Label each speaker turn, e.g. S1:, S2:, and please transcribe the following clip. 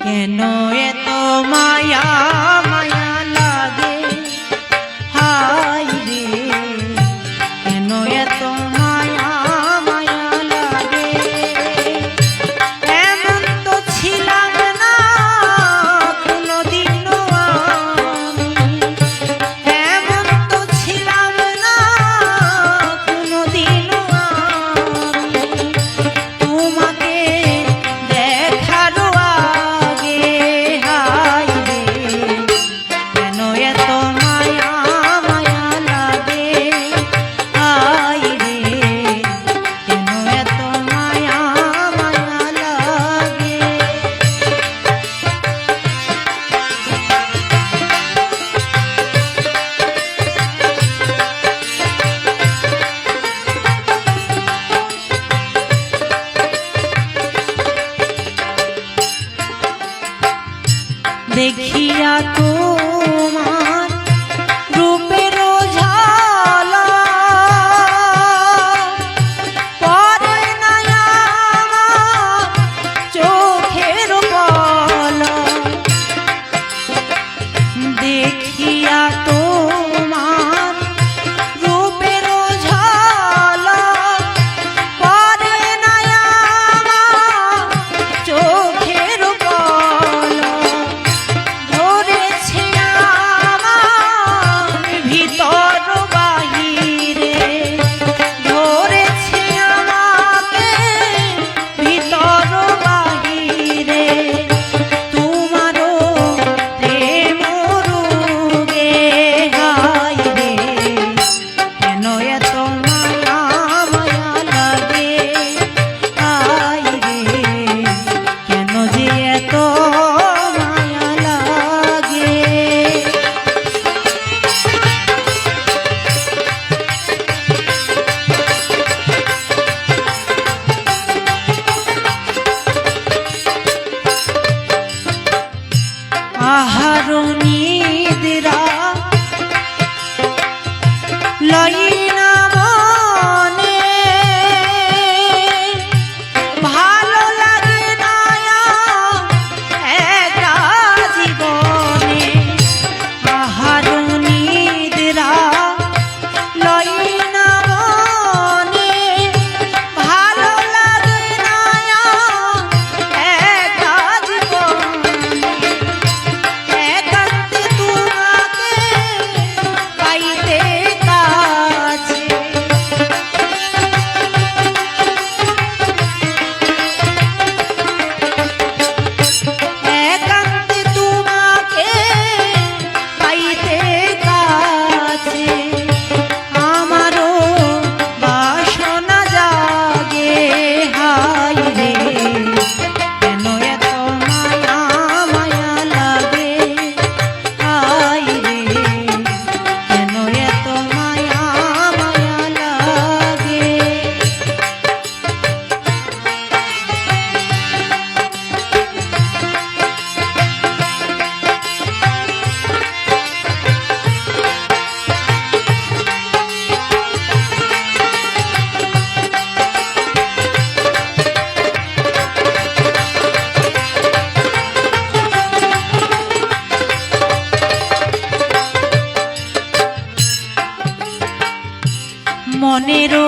S1: কেন এত মায়া মায়া লাগে হায় রে, কেন এত মায়া মায়া লাগে। এমন তো ছিলাম না কোনোদিনও আমি, এমন তো ছিলাম না কোনোদিনও আমি, তোমাকে দেখার আগে হায় রে, কেন এত মায়া মায়া লাগে হায় রে, কেন এত মায়া মায়া লাগে। দেখিয়া তোমার রূপের ঝালা পরে না আমার চোখের পলক, দেখিয়া তোমার রূপের ঝালা পরে না আমার চোখের পলক, ধরেছে আমার ভিতর বাহিরে, ধরেছে আমাকে ভিতর বাহিরে, তোমারও প্রেম রোগে হায় রে, কেন এত মায়া মায়া লাগে হায় রে, কেন যে এত মায়া লাগে। আহার নিদ্রা লইনা মনে, ভালো লাগে না একা জীবনে, আহার নিদ্রা লইনা মনে, ভালো লাগে না একা জীবনে, একান্তে তোমাকে পাইতে কাছে, একান্তে তোমাকে পাইতে কাছে, আমারও বাসনা জাগে হায় রে, কেন এত মায়া মায়া লাগে হায় রে, কেন এত মায়া মায়া লাগে। মনেরও